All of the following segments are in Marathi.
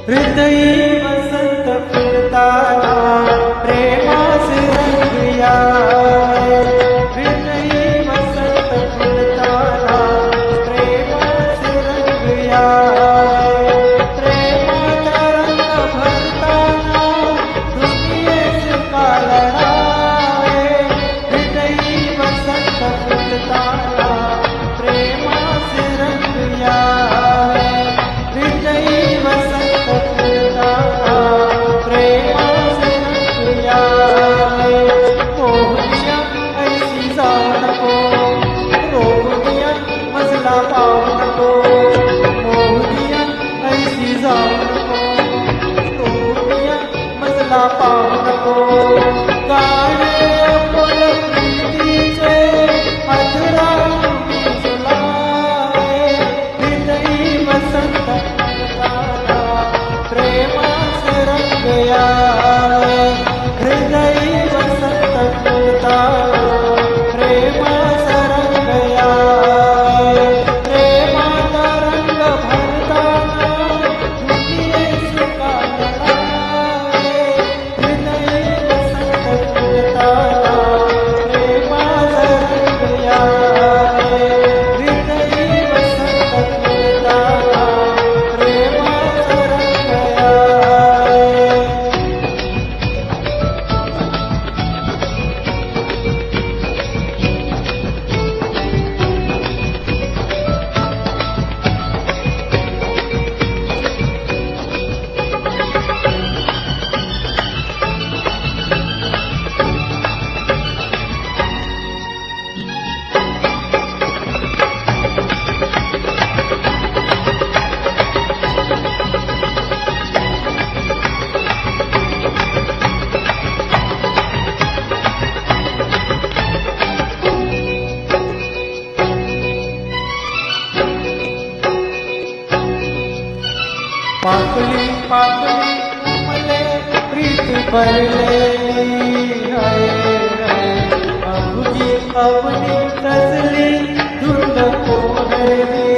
हृदयी वसंत फुलताना प्रेमास रंग यावे। हृदयी वसंत फुलताना प्रेमास रंग यावे। प्रेमाचा रंग भरताना दुनियेस काळावे। हृदयी वसंत फुलताना प्रेमास रंग यावे। हृदयी वसंत पाहू नको गाणे बोल प्रीतीचे अधुरा सुलावे। हृदयी वसंत फुलताना प्रेमास रंग यावे। हृदयी वसंत फुलताना प्रेमास रंग यावे। प्रेमाचा रंग भरताना दुनियेस काळावे। पाकली पाकली मले प्रीत भरलेली है। अवनी अवनी रसली धुंद पोहरली।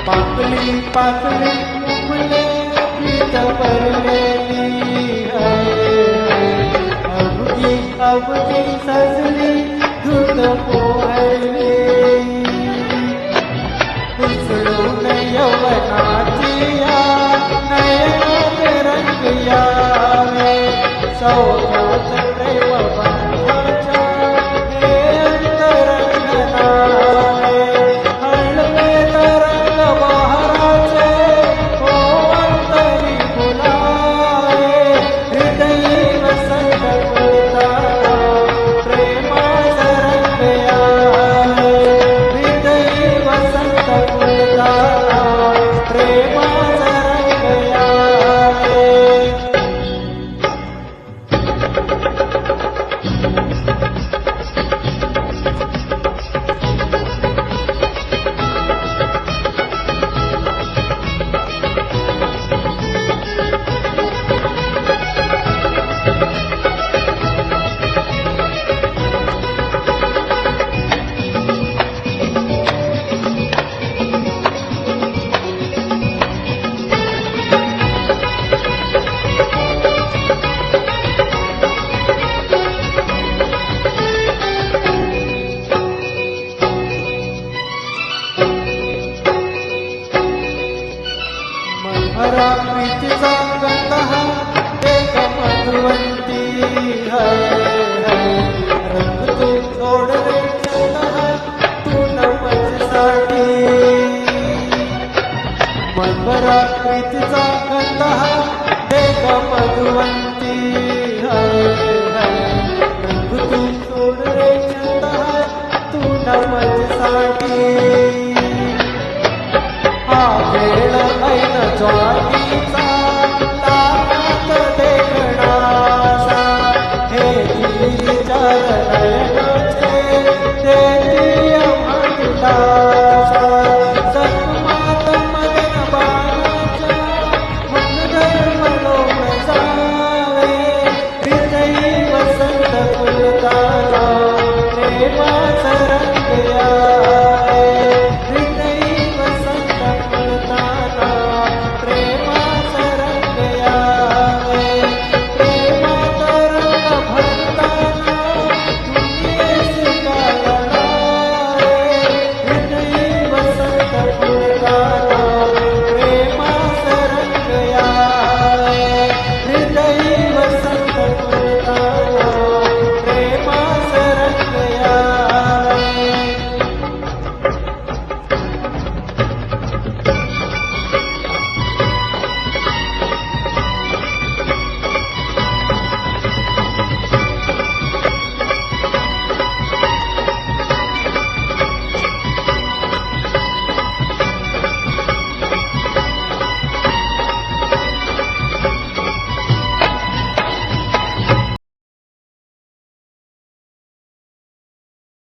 पाकली पाकली मले प्रीत भरलेली है। अवनी अवनी रसली धुंद पोहरली। यवनाचिया नयनात रंग यावे। सौख्यात प्रेम बंधाच्या हे अंतरंग नावे। हळवे तरंग बहराचे हो अंतरी फुलावे। हृदयी वसंत फुलताना प्रेमास रंग यावे। हृदयी वसंत फुलताना प्रेमाचा रंग यावे। प्रीतीचा गंध हा एक मधुवंती है रंग तू सोड रे चंद हा तू नवसाठी मनभरा प्रीतीचा गंध हा एक मधुवंती है